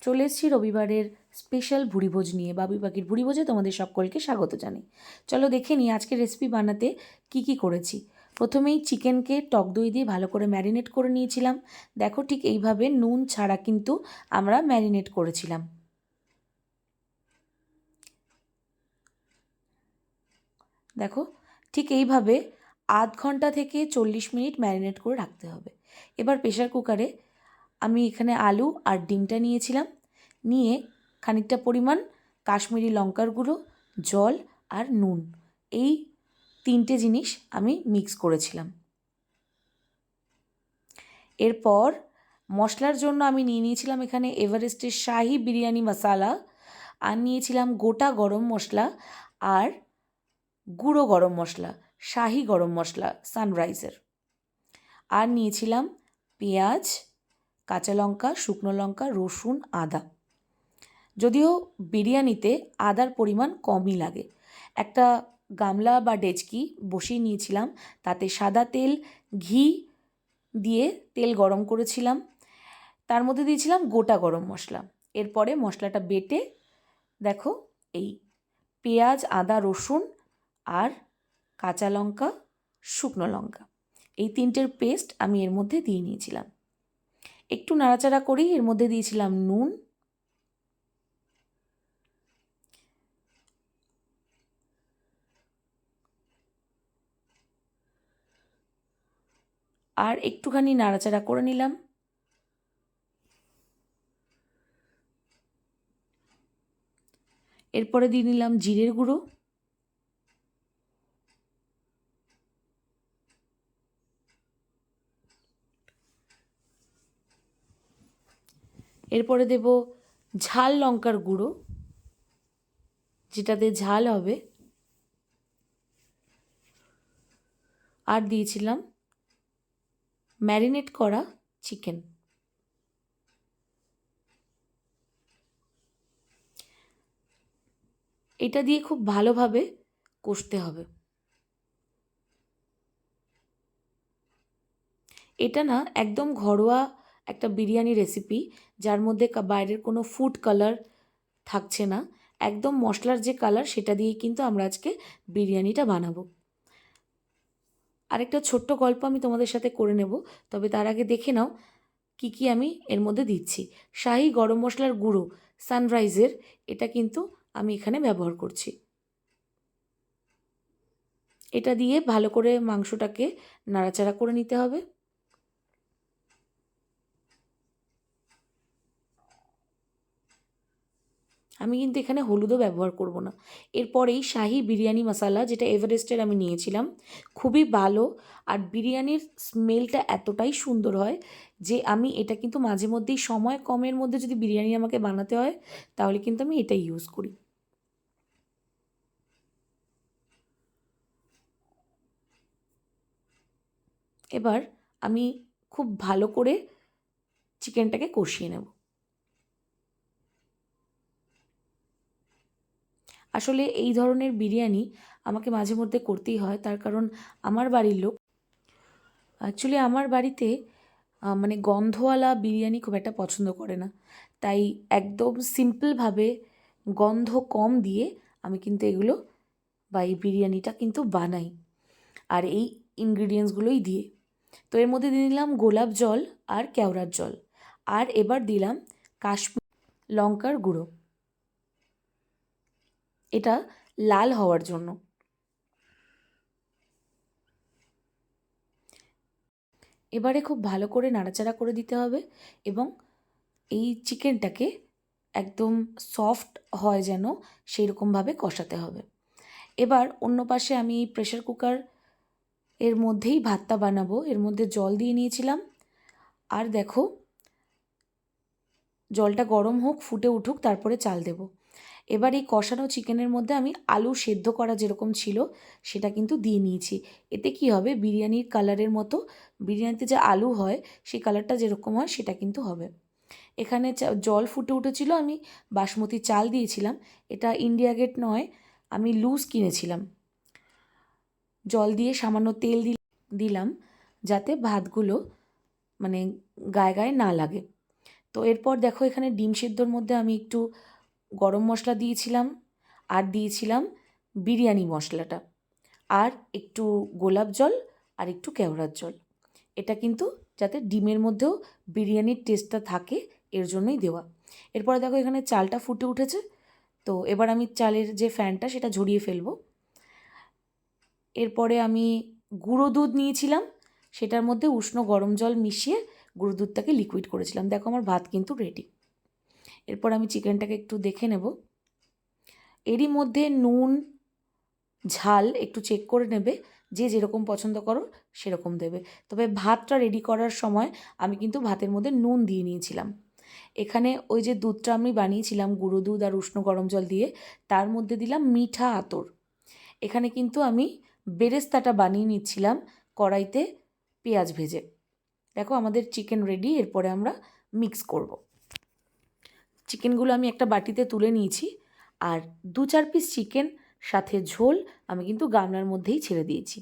চলে এসেছি রবিবারের স্পেশাল ভুড়িভোজ নিয়ে। বাবুই পাখির ভুড়িভোজে তোমাদের সকলকে স্বাগত জানাই। চলো দেখে নিই আজকের রেসিপি বানাতে কি করেছি। প্রথমেই চিকেনকে টক দই দিয়ে ভালো করে ম্যারিনেট করে নিয়েছিলাম। দেখো ঠিক এইভাবে নুন ছাড়া কিন্তু আমরা ম্যারিনেট করেছিলাম। দেখো ঠিক এইভাবে আধ ঘন্টা থেকে 40 মিনিট ম্যারিনেট করে রাখতে হবে। এবার প্রেশার কুকারে আমি এখানে আলু আর ডিমটা নিয়েছিলাম, নিয়ে খানিকটা পরিমাণ কাশ্মীরি লঙ্কার গুঁড়ো, জল আর নুন, এই 3টে জিনিস আমি মিক্স করেছিলাম। এরপর মশলার জন্য আমি নিয়েছিলাম এখানে এভারেস্টের শাহি বিরিয়ানি মশলা, আর নিয়েছিলাম গোটা গরম মশলা আর গুঁড়ো গরম মশলা, শাহি গরম মশলা সানরাইজের, আর নিয়েছিলাম পেঁয়াজ, কাঁচা লঙ্কা, শুকনো লঙ্কা, রসুন, আদা। যদিও বিরিয়ানিতে আদার পরিমাণ কমই লাগে। একটা গামলা বা ডেচকি বসিয়ে নিয়েছিলাম, তাতে সাদা তেল, ঘি দিয়ে তেল গরম করেছিলাম, তার মধ্যে দিয়েছিলাম গোটা গরম মশলা। এরপরে মশলাটা বেটে দেখো এই পেঁয়াজ, আদা, রসুন আর কাঁচা লঙ্কা, শুকনো লঙ্কা, এই 3টের পেস্ট আমি এর মধ্যে দিয়ে নিয়েছিলাম। একটু নাড়াচাড়া করেই এর মধ্যে দিয়েছিলাম নুন, আর একটুখানি নাড়াচাড়া করে নিলাম। এরপরে দিয়ে নিলাম জিরের গুঁড়ো, এরপরে দেব ঝাল লঙ্কার গুঁড়ো, যেটাতে ঝাল হবে, আর দিয়েছিলাম ম্যারিনেট করা চিকেন। এটা দিয়ে খুব ভালোভাবে কষতে হবে। এটা না একদম ঘরোয়া একটা বিরিয়ানি রেসিপি, যার মধ্যে বাইরের কোনো ফুড কালার থাকছে না। একদম মশলার যে কালার সেটা দিয়েই কিন্তু আমরা আজকে বিরিয়ানিটা বানাবো। আরেকটা ছোট্ট গল্প আমি তোমাদের সাথে করে নেব, তবে তার আগে দেখে নাও কি আমি এর মধ্যে দিচ্ছি। শাহি গরম মশলার গুঁড়ো সানরাইজের, এটা কিন্তু আমি এখানে ব্যবহার করছি। এটা দিয়ে ভালো করে মাংসটাকে নাড়াচাড়া করে নিতে হবে। আমি কিন্তু এখানে হলুদও ব্যবহার করব না। এরপরেই শাহি বিরিয়ানি মশলা, যেটা এভারেস্টের আমি নিয়েছিলাম, খুবই ভালো, আর বিরিয়ানির স্মেলটা এতটাই সুন্দর হয় যে আমি এটা কিন্তু মাঝে মধ্যেই সময় কমের মধ্যে যদি বিরিয়ানি আমাকে বানাতে হয় তাহলে কিন্তু আমি এটাই ইউজ করি। এবার আমি খুব ভালো করে চিকেনটাকে কষিয়ে নেব। আসলে এই ধরনের বিরিয়ানি আমাকে মাঝে মধ্যে করতেই হয়, তার কারণ আমার বাড়ির লোক, অ্যাকচুয়ালি আমার বাড়িতে মানে গন্ধওয়ালা বিরিয়ানি খুব একটা পছন্দ করে না। তাই একদম সিম্পলভাবে গন্ধ কম দিয়ে আমি কিন্তু এগুলো বা এই বিরিয়ানিটা কিন্তু বানাই, আর এই ইনগ্রিডিয়েন্টসগুলোই দিয়ে। তো এর মধ্যে দিয়ে দিলাম গোলাপ জল আর কেওড়ার জল, আর এবার দিলাম কাশ্মীর লঙ্কার গুঁড়ো, এটা লাল হওয়ার জন্য। এবারে খুব ভালো করে নাড়াচাড়া করে দিতে হবে এবং এই চিকেনটাকে একদম সফট হয় যেন সেই রকমভাবে কষাতে হবে। এবার অন্য পাশে আমি প্রেশার কুকার এর মধ্যেই ভাতটা বানাবো, এর মধ্যে জল দিয়ে নিয়েছিলাম, আর দেখো জলটা গরম হোক, ফুটে উঠুক, তারপরে চাল দেব। এবার এই কষানো চিকেনের মধ্যে আমি আলু সেদ্ধ করা যেরকম ছিল সেটা কিন্তু দিয়ে নিয়েছি। এতে কি হবে, বিরিয়ানির কালারের মতো, বিরিয়ানিতে যে আলু হয় সেই কালারটা যেরকম হয় সেটা কিন্তু হবে। এখানে জল ফুটে উঠেছিল, আমি বাসমতি চাল দিয়েছিলাম। এটা ইন্ডিয়া গেট নয়, আমি লুজ কিনেছিলাম। জল দিয়ে সামান্য তেল দিলাম যাতে ভাতগুলো মানে গায়ে গায়ে না লাগে। তো এরপর দেখো এখানে ডিম সিদ্ধর মধ্যে আমি একটু গরম মশলা দিয়েছিলাম, আর দিয়েছিলাম বিরিয়ানি মশলাটা, আর একটু গোলাপ জল, আর একটু কেওড়ার জল। এটা কিন্তু যাতে ডিমের মধ্যেও বিরিয়ানির টেস্টটা থাকে এর জন্যই দেওয়া। এরপরে দেখো এখানে চালটা ফুটে উঠেছে, তো এবার আমি চালের যে ফ্যানটা সেটা ঝরিয়ে ফেলবো। এরপরে আমি গুঁড়ো দুধ নিয়েছিলাম, সেটার মধ্যে উষ্ণ গরম জল মিশিয়ে গুঁড়ো দুধটাকে লিকুইড করেছিলাম। দেখো আমার ভাত কিন্তু রেডি। এরপর আমি চিকেনটাকে একটু দেখে নেব। এরই মধ্যে নুন ঝাল একটু চেক করে নেবে, যে যেরকম পছন্দ করো সেরকম দেবে। তবে ভাতটা রেডি করার সময় আমি কিন্তু ভাতের মধ্যে নুন দিয়ে নিয়েছিলাম। এখানে ওই যে দুধটা আমি বানিয়েছিলাম গুঁড়ো দুধ আর উষ্ণ গরম জল দিয়ে, তার মধ্যে দিলাম মিঠা আতর। এখানে কিন্তু আমি বেরেস্তাটা বানিয়ে নিচ্ছিলাম কড়াইতে পেঁয়াজ ভেজে। দেখো আমাদের চিকেন রেডি। এরপরে আমরা মিক্স করব। চিকেনগুলো আমি একটা বাটিতে তুলে নিয়েছি, আর 2-4 পিস চিকেন সাথে ঝোল আমি কিন্তু গামলার মধ্যেই ছেড়ে দিয়েছি।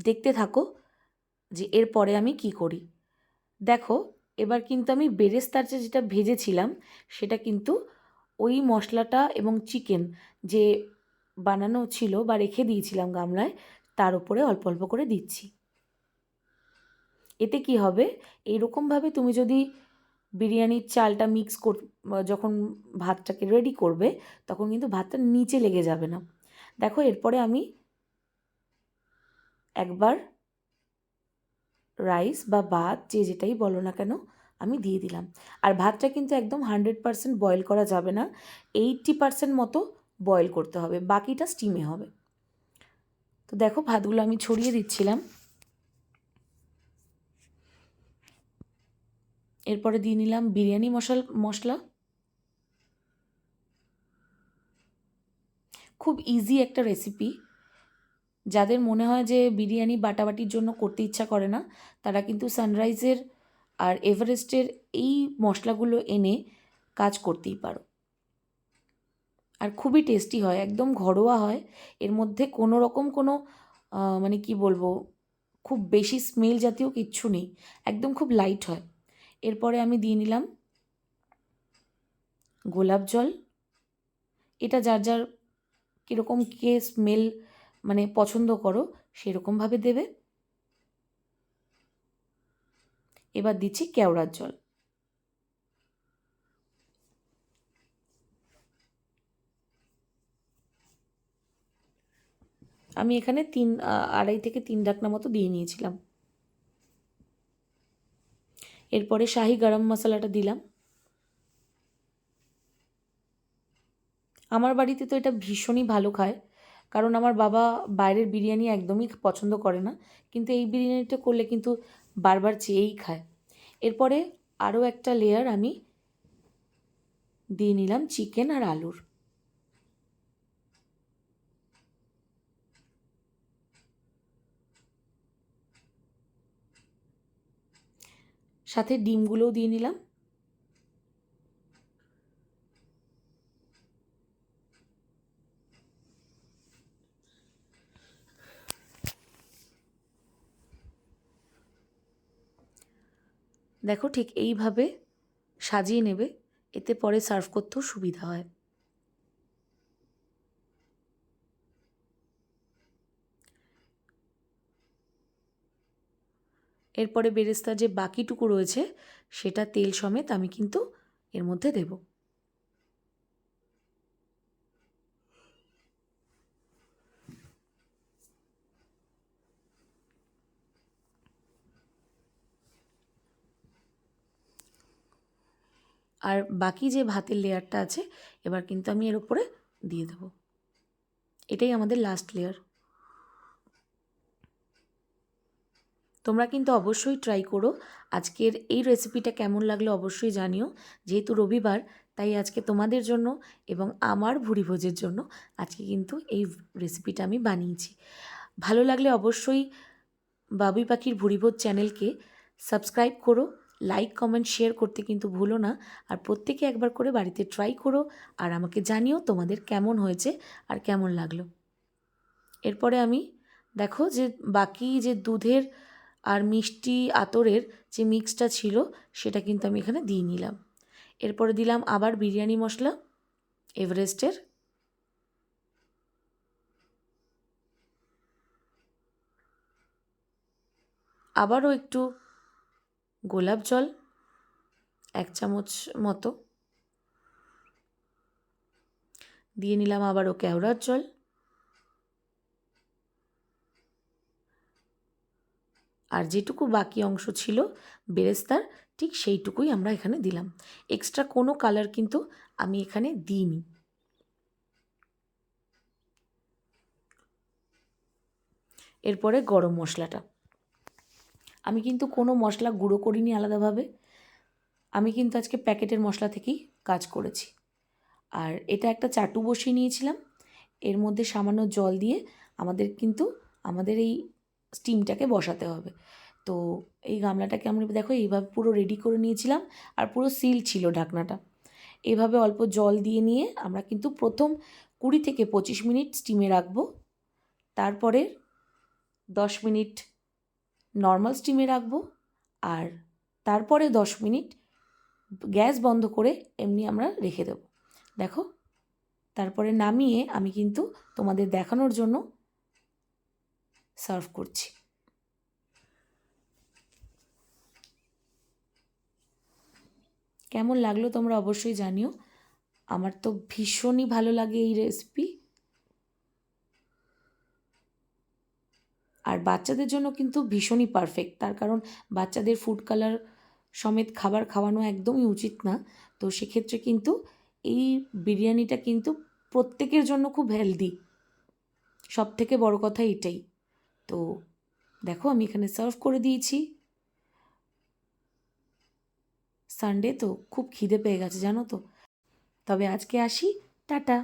দেখতে থাকো যে এরপরে আমি কি করি। দেখো এবার কিন্তু আমি বেরেস্তাটা যেটা ভেজেছিলাম সেটা কিন্তু ওই মশলাটা এবং চিকেন যে বানানো ছিল বা রেখে দিয়েছিলাম গামলায়, তার উপরে অল্প অল্প করে দিচ্ছি। এতে কি হবে, এইরকমভাবে তুমি যদি বিরিয়ানির চালটা যখন ভাতটাকে রেডি করবে, তখন কিন্তু ভাতটা নিচে লেগে যাবে না। দেখো এরপরে আমি একবার রাইস বা ভাত যে যেটাই বলো না কেন আমি দিয়ে দিলাম। আর ভাতটা কিন্তু একদম 100% বয়েল করা যাবে না, 80% মতো বয়েল করতে হবে, বাকিটা স্টিমে হবে। তো দেখো ভাতগুলো আমি ছড়িয়ে দিচ্ছিলাম। এরপরে দিয়ে নিলাম বিরিয়ানি মশলা। খুব ইজি একটা রেসিপি। যাদের মনে হয় যে বিরিয়ানি বাটাবাটির জন্য করতে ইচ্ছা করে না, তারা কিন্তু সানরাইজের আর এভারেস্টের এই মশলাগুলো এনে কাজ করতেই পারো। আর খুবই টেস্টি হয়, একদম ঘরোয়া হয়। এর মধ্যে কোনো রকম কোনো মানে কি বলবো, খুব বেশি স্মেল জাতীয় কিচ্ছু নেই, একদম খুব লাইট হয়। এরপরে আমি দিয়ে নিলাম গোলাপ জল। এটা যার যার কীরকম কে স্মেল মানে পছন্দ করো সেরকমভাবে দেবে। এবার দিচ্ছি কেওড়ার জল। আমি এখানে 2.5 থেকে 3 ঢাকনা মতো দিয়ে নিয়েছিলাম। এরপরে শাহি গরম মশলাটা দিলাম। আমার বাড়িতে তো এটা ভীষণই ভালো খায়, কারণ আমার বাবা বাইরের বিরিয়ানি একদমই পছন্দ করে না, কিন্তু এই বিরিয়ানিটা করলে কিন্তু বারবার চেয়েই খায়। এরপরে আরও একটা লেয়ার আমি দিয়ে নিলাম চিকেন আর আলুর। সাথে ডিমগুলোও দিয়ে নিলাম। দেখো ঠিক এইভাবে সাজিয়ে নেবে, এতে পরে সার্ভ করতেও সুবিধা হয়। এরপরে বেরেস্তার যে বাকিটুকু রয়েছে সেটা তেল সমেত আমি কিন্তু এর মধ্যে দেব। আর বাকি যে ভাতের লেয়ারটা আছে এবার কিন্তু আমি এর উপরে দিয়ে দেব। এটাই আমাদের লাস্ট লেয়ার। তোমরা কিন্তু অবশ্যই ট্রাই করো। আজকের এই রেসিপিটা কেমন লাগলো অবশ্যই জানিও। যেহেতু রবিবার, তাই আজকে তোমাদের জন্য এবং আমার ভুরিভোজের জন্য আজকে কিন্তু এই রেসিপিটা আমি বানিয়েছি। ভালো লাগলে অবশ্যই বাবুই পাখির ভুরিভোজ চ্যানেলকে সাবস্ক্রাইব করো, লাইক কমেন্ট শেয়ার করতে কিন্তু ভুলো না। আর প্রত্যেকে একবার করে বাড়িতে ট্রাই করো, আর আমাকে জানিও তোমাদের কেমন হয়েছে আর কেমন লাগলো। এরপরে আমি দেখো যে বাকি যে দুধের আর মিষ্টি আতরের যে মিক্সটা ছিল সেটা কিন্তু আমি এখানে দিয়ে নিলাম। এরপরে দিলাম আবার বিরিয়ানি মশলা এভারেস্টের, আবারও একটু গোলাপ জল 1 চামচ মতো দিয়ে নিলাম, আবারও কেওড়ার জল, আর যেটুকু বাকি অংশ ছিল বেরেস্তার ঠিক সেইটুকুই আমরা এখানে দিলাম। এক্সট্রা কোনো কালার কিন্তু আমি এখানে দিইনি। এরপরে গরম মশলাটা, আমি কিন্তু কোনো মশলা গুঁড়ো করিনি আলাদাভাবে, আমি কিন্তু আজকে প্যাকেটের মশলা থেকেই কাজ করেছি। আর এটা একটা চাটু বসিয়ে নিয়েছিলাম, এর মধ্যে সামান্য জল দিয়ে আমাদের এই স্টিমটাকে বসাতে হবে। তো এই গামলাটাকে আমরা দেখো এইভাবে পুরো রেডি করে নিয়েছিলাম, আর পুরো সিল ছিল ঢাকনাটা। এইভাবে অল্প জল দিয়ে নিয়ে আমরা কিন্তু প্রথম 20 থেকে 25 মিনিট স্টিমে রাখবো, তারপরে 10 মিনিট নর্মাল স্টিমে রাখবো, আর তারপরে 10 মিনিট গ্যাস বন্ধ করে এমনি আমরা রেখে দেবো। দেখো, তারপরে নামিয়ে আমি কিন্তু তোমাদের দেখানোর জন্য সার্ভ করছি। কেমন লাগলো তোমরা অবশ্যই জানিও। আমার তো ভীষণই ভালো লাগে এই রেসিপি, আর বাচ্চাদের জন্য কিন্তু ভীষণই পারফেক্ট, তার কারণ বাচ্চাদের ফুড কালার সমেত খাবার খাওয়ানো একদমই উচিত না। তো সেক্ষেত্রে কিন্তু এই বিরিয়ানিটা কিন্তু প্রত্যেকের জন্য খুব হেলদি, সব থেকে বড় কথা এটাই। তো দেখো আমি এখানে সার্ভ করে দিয়েছি। সানডে তো খুব খিদে পেয়ে গেছে জানো তো। তবে আজকে আসি, টাটা।